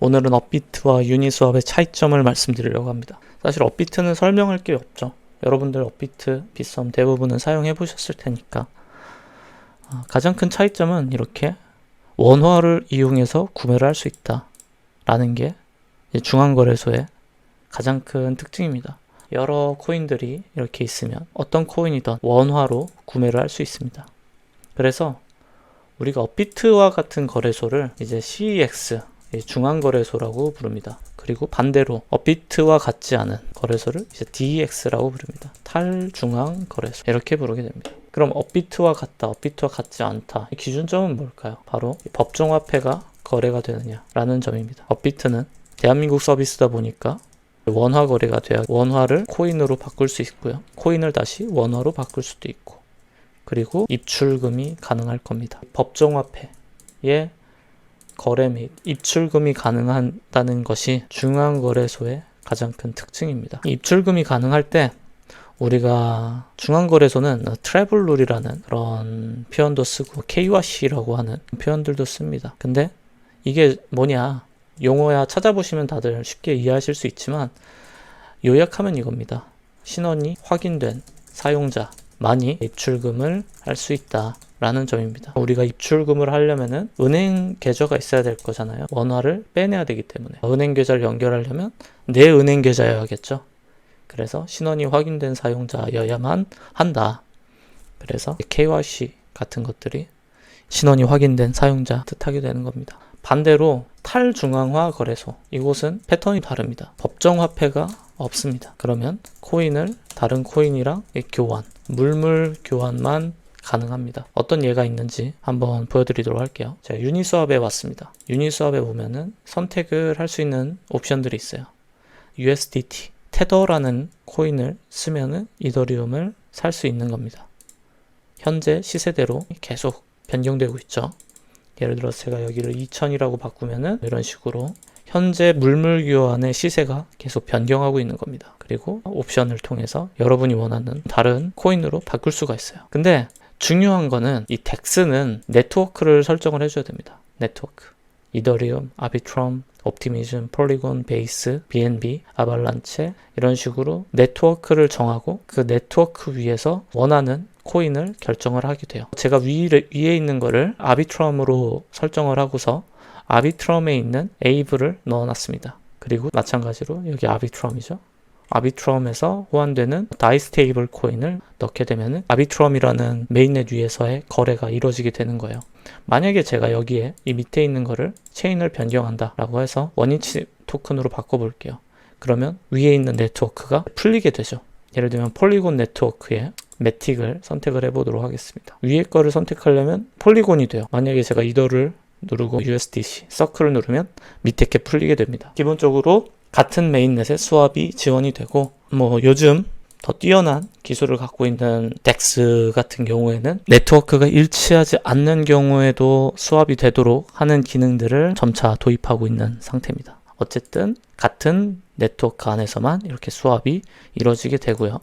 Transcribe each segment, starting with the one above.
오늘은 업비트와 유니스왑의 차이점을 말씀드리려고 합니다. 사실 업비트는 설명할 게 없죠. 여러분들 업비트, 빗썸 대부분은 사용해 보셨을 테니까. 가장 큰 차이점은 이렇게 원화를 이용해서 구매를 할 수 있다 라는 게 중앙거래소의 가장 큰 특징입니다. 여러 코인들이 이렇게 있으면 어떤 코인이든 원화로 구매를 할 수 있습니다. 그래서 우리가 업비트와 같은 거래소를 이제 CEX, 중앙거래소라고 부릅니다. 그리고 반대로 업비트와 같지 않은 거래소를 이제 DEX라고 부릅니다. 탈중앙거래소 이렇게 부르게 됩니다. 그럼 업비트와 같다, 업비트와 같지 않다. 기준점은 뭘까요? 바로 법정화폐가 거래가 되느냐라는 점입니다. 업비트는 대한민국 서비스다 보니까 원화 거래가 돼야 원화를 코인으로 바꿀 수 있고요. 코인을 다시 원화로 바꿀 수도 있고, 그리고 입출금이 가능할 겁니다. 법정화폐의 거래 및 입출금이 가능하다는 것이 중앙거래소의 가장 큰 특징입니다. 입출금이 가능할 때 우리가 중앙거래소는 트래블룰이라는 그런 표현도 쓰고 KYC라고 하는 표현들도 씁니다. 근데 이게 뭐냐, 용어야 찾아보시면 다들 쉽게 이해하실 수 있지만 요약하면 이겁니다. 신원이 확인된 사용자만이 입출금을 할 수 있다 라는 점입니다. 우리가 입출금을 하려면은 은행 계좌가 있어야 될 거잖아요. 원화를 빼내야 되기 때문에 은행 계좌를 연결하려면 내 은행 계좌여야겠죠. 그래서 신원이 확인된 사용자여야만 한다. 그래서 KYC 같은 것들이 신원이 확인된 사용자 뜻하게 되는 겁니다. 반대로 탈중앙화 거래소, 이곳은 패턴이 다릅니다. 법정화폐가 없습니다. 그러면 코인을 다른 코인이랑 교환, 물물 교환만 가능합니다. 어떤 예가 있는지 한번 보여드리도록 할게요. 제가 유니스왑에 왔습니다. 유니스왑에 보면은 선택을 할 수 있는 옵션들이 있어요. USDT, 테더라는 코인을 쓰면은 이더리움을 살 수 있는 겁니다. 현재 시세대로 계속 변경되고 있죠. 예를 들어서 제가 여기를 2000이라고 바꾸면은 이런 식으로 현재 물물 교환의 시세가 계속 변경하고 있는 겁니다. 그리고 옵션을 통해서 여러분이 원하는 다른 코인으로 바꿀 수가 있어요. 근데 중요한 거는 이 덱스는 네트워크를 설정을 해줘야 됩니다. 네트워크. 이더리움, 아비트럼, 옵티미즘, 폴리곤, 베이스, BNB, 아발란체 이런 식으로 네트워크를 정하고 그 네트워크 위에서 원하는 코인을 결정을 하게 돼요. 제가 위에 있는 거를 아비트럼으로 설정을 하고서 아비트럼에 있는 에이브를 넣어놨습니다. 그리고 마찬가지로 여기 아비트럼이죠. 아비트럼에서 호환되는 다이스테이블 코인을 넣게 되면 아비트럼이라는 메인넷 위에서의 거래가 이루어지게 되는 거예요. 만약에 제가 여기에 이 밑에 있는 거를 체인을 변경한다 라고 해서 원인치 토큰으로 바꿔볼게요. 그러면 위에 있는 네트워크가 풀리게 되죠. 예를 들면 폴리곤 네트워크에 매틱을 선택을 해보도록 하겠습니다. 위에 거를 선택하려면 폴리곤이 돼요. 만약에 제가 이더를 누르고 USDC, 서클을 누르면 밑에 게 풀리게 됩니다. 기본적으로 같은 메인넷에 수압이 지원이 되고, 요즘 더 뛰어난 기술을 갖고 있는 덱스 같은 경우에는 네트워크가 일치하지 않는 경우에도 수압이 되도록 하는 기능들을 점차 도입하고 있는 상태입니다. 어쨌든 같은 네트워크 안에서만 이렇게 수압이 이루어지게 되고요.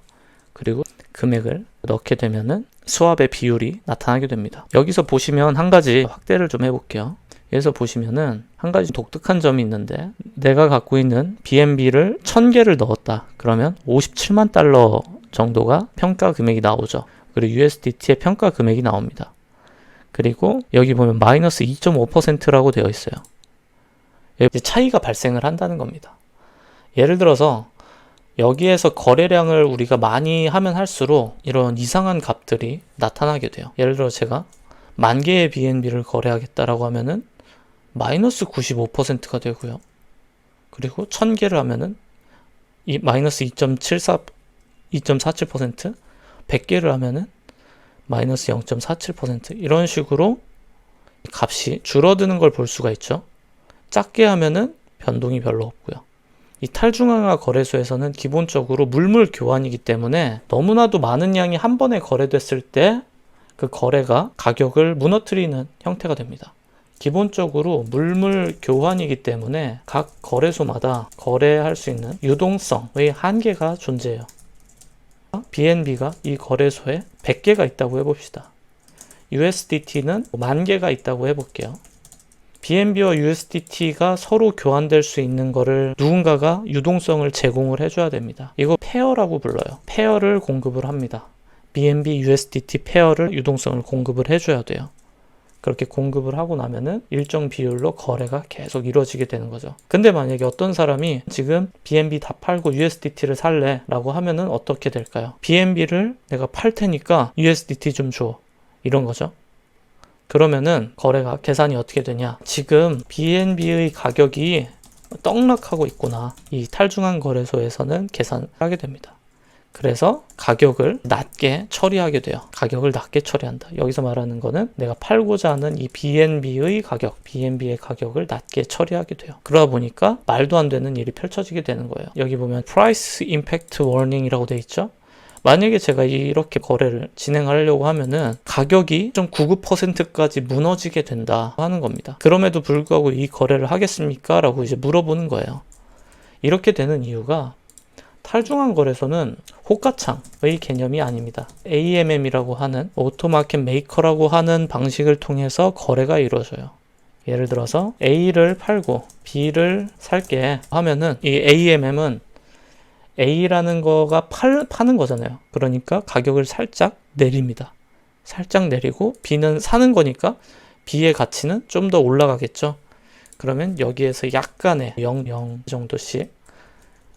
그리고 금액을 넣게 되면은 수압의 비율이 나타나게 됩니다. 여기서 보시면 한 가지 확대를 좀 해볼게요. 여기서 보시면은 한 가지 독특한 점이 있는데, 내가 갖고 있는 BNB를 1000개를 넣었다. 그러면 57만 달러 정도가 평가 금액이 나오죠. 그리고 USDT의 평가 금액이 나옵니다. 그리고 여기 보면 마이너스 2.5%라고 되어 있어요. 여기 차이가 발생을 한다는 겁니다. 예를 들어서 여기에서 거래량을 우리가 많이 하면 할수록 이런 이상한 값들이 나타나게 돼요. 예를 들어 제가 10,000개의 BNB를 거래하겠다라고 하면은 마이너스 95%가 되고요. 그리고 1000개를 하면은 이 마이너스 2.47%, 100개를 하면은 마이너스 0.47% 이런 식으로 값이 줄어드는 걸 볼 수가 있죠. 작게 하면은 변동이 별로 없고요. 이 탈중앙화 거래소에서는 기본적으로 물물 교환이기 때문에 너무나도 많은 양이 한 번에 거래됐을 때 그 거래가 가격을 무너뜨리는 형태가 됩니다. 기본적으로 물물 교환이기 때문에 각 거래소마다 거래할 수 있는 유동성의 한계가 존재해요. BNB가 이 거래소에 100개가 있다고 해봅시다. USDT는 10,000개가 있다고 해볼게요. BNB와 USDT가 서로 교환될 수 있는 거를 누군가가 유동성을 제공을 해줘야 됩니다. 이거 페어라고 불러요. 페어를 공급을 합니다. BNB, USDT 페어를 유동성을 공급을 해줘야 돼요. 그렇게 공급을 하고 나면은 일정 비율로 거래가 계속 이루어지게 되는 거죠. 근데 만약에 어떤 사람이 지금 BNB 다 팔고 USDT를 살래 라고 하면은 어떻게 될까요? BNB를 내가 팔 테니까 USDT 좀 줘. 이런 거죠. 그러면은 거래가 계산이 어떻게 되냐? 지금 BNB의 가격이 떡락하고 있구나. 이 탈중앙 거래소에서는 계산을 하게 됩니다. 그래서 가격을 낮게 처리하게 돼요. 가격을 낮게 처리한다. 여기서 말하는 거는 내가 팔고자 하는 이 BNB의 가격, BNB의 가격을 낮게 처리하게 돼요. 그러다 보니까 말도 안 되는 일이 펼쳐지게 되는 거예요. 여기 보면 Price Impact Warning이라고 돼 있죠. 만약에 제가 이렇게 거래를 진행하려고 하면은 가격이 0.99%까지 무너지게 된다 하는 겁니다. 그럼에도 불구하고 이 거래를 하겠습니까? 라고 이제 물어보는 거예요. 이렇게 되는 이유가 탈중앙 거래소는 호가창의 개념이 아닙니다. AMM이라고 하는 오토마켓 메이커라고 하는 방식을 통해서 거래가 이루어져요. 예를 들어서 A를 팔고 B를 살게 하면은 이 AMM은 A라는 거가 파는 거잖아요. 그러니까 가격을 살짝 내립니다. 살짝 내리고 B는 사는 거니까 B의 가치는 좀 더 올라가겠죠. 그러면 여기에서 약간의 0 정도씩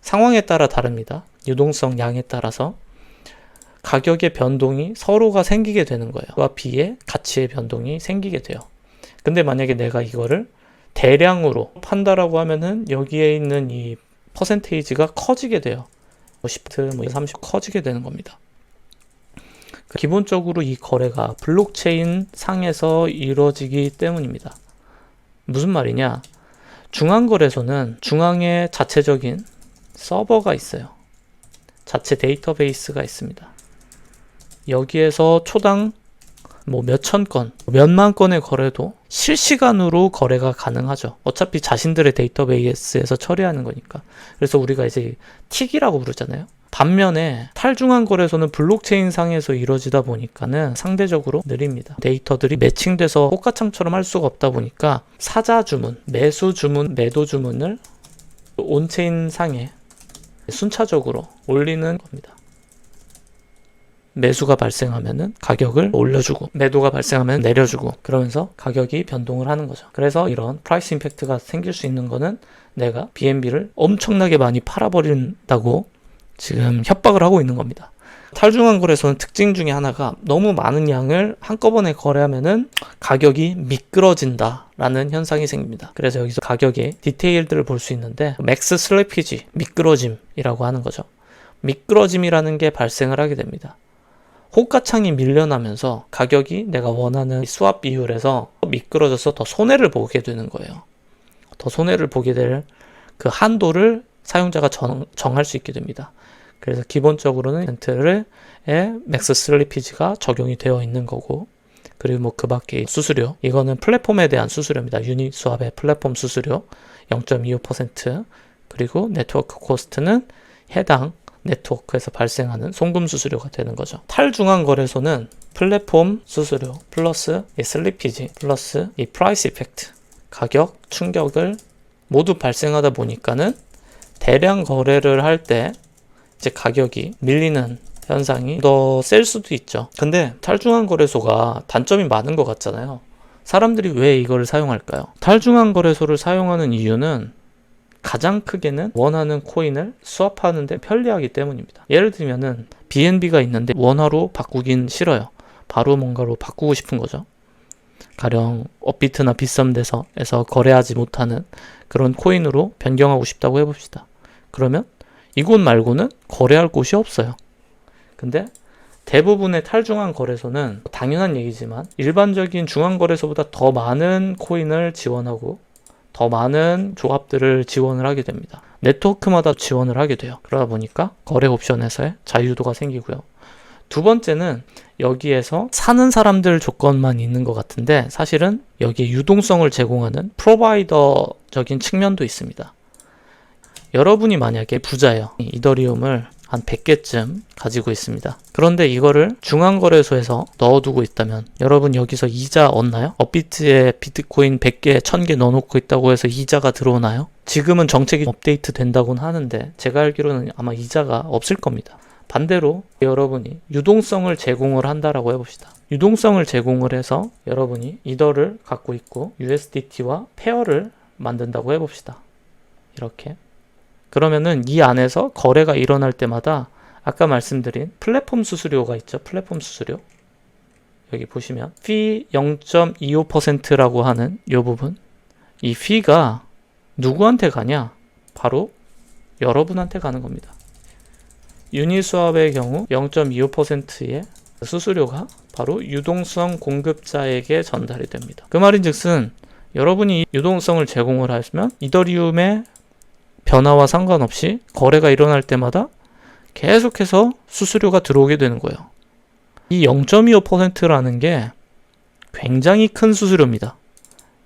상황에 따라 다릅니다. 유동성 양에 따라서 가격의 변동이 서로가 생기게 되는 거예요. A와 B의 가치의 변동이 생기게 돼요. 근데 만약에 내가 이거를 대량으로 판다라고 하면은 여기에 있는 이 퍼센테이지가 커지게 돼요. 10, 30 커지게 되는 겁니다. 기본적으로 이 거래가 블록체인 상에서 이루어지기 때문입니다. 무슨 말이냐? 중앙거래소는 중앙에 자체적인 서버가 있어요. 자체 데이터베이스가 있습니다. 여기에서 초당 몇천 건, 몇만 건의 거래도 실시간으로 거래가 가능하죠. 어차피 자신들의 데이터베이스에서 처리하는 거니까. 그래서 우리가 이제 틱이라고 부르잖아요. 반면에 탈중앙 거래소는 블록체인 상에서 이루어지다 보니까는 상대적으로 느립니다. 데이터들이 매칭돼서 호가창처럼 할 수가 없다 보니까 사자 주문, 매수 주문, 매도 주문을 온체인 상에 순차적으로 올리는 겁니다. 매수가 발생하면은 가격을 올려주고 매도가 발생하면 내려주고 그러면서 가격이 변동을 하는 거죠. 그래서 이런 프라이스 임팩트가 생길 수 있는 거는 내가 BNB를 엄청나게 많이 팔아버린다고 지금 협박을 하고 있는 겁니다. 탈중앙 거래소는 특징 중에 하나가 너무 많은 양을 한꺼번에 거래하면은 가격이 미끄러진다라는 현상이 생깁니다. 그래서 여기서 가격의 디테일들을 볼 수 있는데 맥스 슬래피지, 미끄러짐이라고 하는 거죠. 미끄러짐이라는 게 발생을 하게 됩니다. 호가창이 밀려나면서 가격이 내가 원하는 수합 비율에서 미끄러져서 더 손해를 보게 되는 거예요. 더 손해를 보게 될 그 한도를 사용자가 정할 수 있게 됩니다. 그래서 기본적으로는 엔트의 맥스 슬리피지가 적용이 되어 있는 거고, 그리고 그 밖에 수수료, 이거는 플랫폼에 대한 수수료입니다. 유니스왑의 플랫폼 수수료 0.25%, 그리고 네트워크 코스트는 해당 네트워크에서 발생하는 송금 수수료가 되는 거죠. 탈중앙 거래소는 플랫폼 수수료 플러스 이 슬리피지 플러스 이 프라이스 이펙트, 가격 충격을 모두 발생하다 보니까는 대량 거래를 할 때 이제 가격이 밀리는 현상이 더 셀 수도 있죠. 근데 탈중앙 거래소가 단점이 많은 것 같잖아요. 사람들이 왜 이걸 사용할까요? 탈중앙 거래소를 사용하는 이유는 가장 크게는 원하는 코인을 수합하는 데 편리하기 때문입니다. 예를 들면은 BNB가 있는데 원화로 바꾸긴 싫어요. 바로 뭔가로 바꾸고 싶은 거죠. 가령 업비트나 빗썸에서 거래하지 못하는 그런 코인으로 변경하고 싶다고 해봅시다. 그러면 이곳 말고는 거래할 곳이 없어요. 근데 대부분의 탈중앙 거래소는 당연한 얘기지만 일반적인 중앙 거래소보다 더 많은 코인을 지원하고 더 많은 조합들을 지원을 하게 됩니다. 네트워크마다 지원을 하게 돼요. 그러다 보니까 거래 옵션에서의 자유도가 생기고요. 두 번째는 여기에서 사는 사람들 조건만 있는 것 같은데 사실은 여기에 유동성을 제공하는 프로바이더적인 측면도 있습니다. 여러분이 만약에 부자예요. 이더리움을 한 100개쯤 가지고 있습니다. 그런데 이거를 중앙거래소에서 넣어두고 있다면 여러분 여기서 이자 얻나요? 업비트에 비트코인 100개, 1000개 넣어놓고 있다고 해서 이자가 들어오나요? 지금은 정책이 업데이트 된다고는 하는데 제가 알기로는 아마 이자가 없을 겁니다. 반대로 여러분이 유동성을 제공을 한다라고 해봅시다. 유동성을 제공을 해서 여러분이 이더를 갖고 있고 USDT와 페어를 만든다고 해봅시다. 이렇게. 그러면은 이 안에서 거래가 일어날 때마다 아까 말씀드린 플랫폼 수수료가 있죠. 플랫폼 수수료. 여기 보시면 fee 0.25%라고 하는 이 부분. 이 fee가 누구한테 가냐? 바로 여러분한테 가는 겁니다. 유니스왑의 경우 0.25%의 수수료가 바로 유동성 공급자에게 전달이 됩니다. 그 말인즉슨 여러분이 유동성을 제공을 하시면 이더리움의 변화와 상관없이 거래가 일어날 때마다 계속해서 수수료가 들어오게 되는 거예요. 이 0.25%라는 게 굉장히 큰 수수료입니다.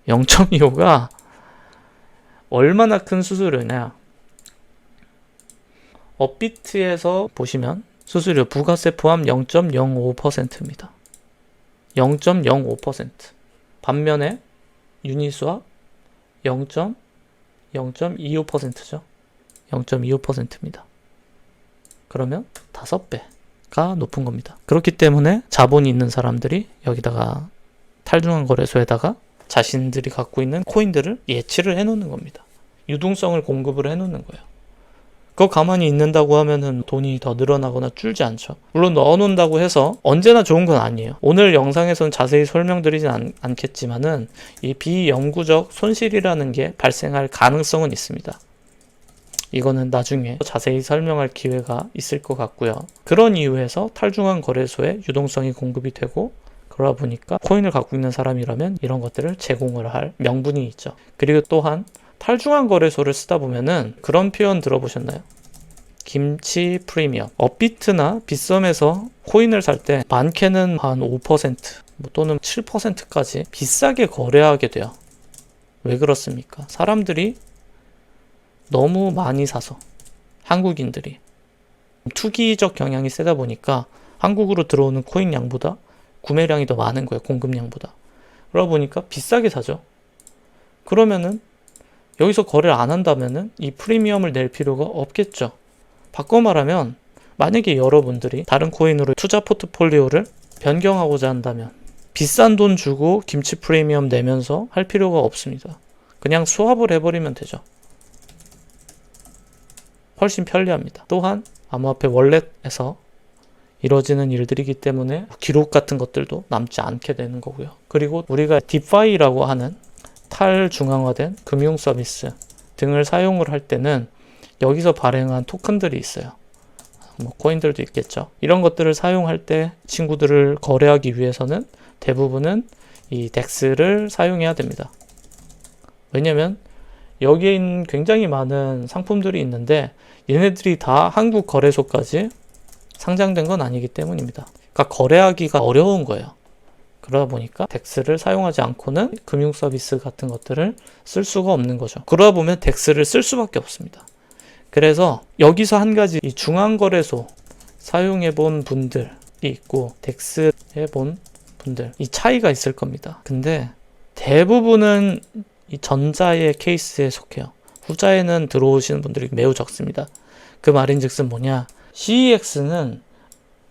0.25가 얼마나 큰 수수료냐? 업비트에서 보시면 수수료 부가세 포함 0.05%입니다. 0.05%. 반면에 유니스왑 0.25%죠. 0.25%입니다. 그러면 5배가 높은 겁니다. 그렇기 때문에 자본이 있는 사람들이 여기다가 탈중앙 거래소에다가 자신들이 갖고 있는 코인들을 예치를 해놓는 겁니다. 유동성을 공급을 해놓는 거예요. 그거 가만히 있는다고 하면은 돈이 더 늘어나거나 줄지 않죠. 물론 넣어놓는다고 해서 언제나 좋은 건 아니에요. 오늘 영상에서는 자세히 설명드리진 않겠지만은 이 비영구적 손실이라는 게 발생할 가능성은 있습니다. 이거는 나중에 자세히 설명할 기회가 있을 것 같고요. 그런 이유에서 탈중앙 거래소에 유동성이 공급이 되고 그러다 보니까 코인을 갖고 있는 사람이라면 이런 것들을 제공을 할 명분이 있죠. 그리고 또한 탈중앙 거래소를 쓰다 보면은 그런 표현 들어보셨나요? 김치 프리미엄. 업비트나 빗썸에서 코인을 살 때 많게는 한 5% 또는 7%까지 비싸게 거래하게 돼요. 왜 그렇습니까? 사람들이 너무 많이 사서 한국인들이 투기적 경향이 세다 보니까 한국으로 들어오는 코인 양보다 구매량이 더 많은 거예요. 공급량보다. 그러다 보니까 비싸게 사죠. 그러면은 여기서 거래를 안 한다면은 이 프리미엄을 낼 필요가 없겠죠. 바꿔 말하면 만약에 여러분들이 다른 코인으로 투자 포트폴리오를 변경하고자 한다면 비싼 돈 주고 김치 프리미엄 내면서 할 필요가 없습니다. 그냥 스왑을 해버리면 되죠. 훨씬 편리합니다. 또한 암호화폐 월렛에서 이루어지는 일들이기 때문에 기록 같은 것들도 남지 않게 되는 거고요. 그리고 우리가 디파이라고 하는 탈중앙화된 금융 서비스 등을 사용을 할 때는 여기서 발행한 토큰들이 있어요. 뭐 코인들도 있겠죠. 이런 것들을 사용할 때 친구들을 거래하기 위해서는 대부분은 이 덱스를 사용해야 됩니다. 왜냐면 여기에 있는 굉장히 많은 상품들이 있는데 얘네들이 다 한국 거래소까지 상장된 건 아니기 때문입니다. 그러니까 거래하기가 어려운 거예요. 그러다 보니까 덱스를 사용하지 않고는 금융 서비스 같은 것들을 쓸 수가 없는 거죠. 그러다 보면 덱스를 쓸 수밖에 없습니다. 그래서 여기서 한 가지 이 중앙거래소 사용해 본 분들이 있고 덱스 해본 분들 이 차이가 있을 겁니다. 근데 대부분은 이 전자의 케이스에 속해요. 후자에는 들어오시는 분들이 매우 적습니다. 그 말인즉슨 뭐냐? CEX는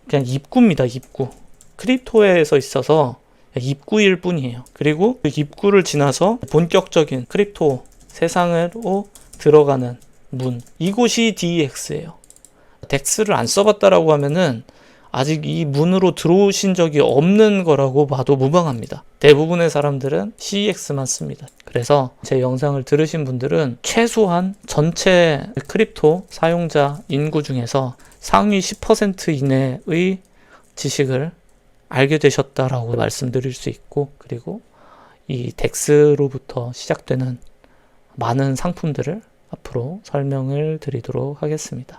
그냥 입구입니다. 입구. 크립토에서 있어서 입구일 뿐이에요. 그리고 그 입구를 지나서 본격적인 크립토 세상으로 들어가는 문. 이곳이 DEX예요. 덱스를 안 써봤다라고 하면은 아직 이 문으로 들어오신 적이 없는 거라고 봐도 무방합니다. 대부분의 사람들은 CEX만 씁니다. 그래서 제 영상을 들으신 분들은 최소한 전체 크립토 사용자 인구 중에서 상위 10% 이내의 지식을 알게 되셨다라고 말씀드릴 수 있고, 그리고 이 덱스로부터 시작되는 많은 상품들을 앞으로 설명을 드리도록 하겠습니다.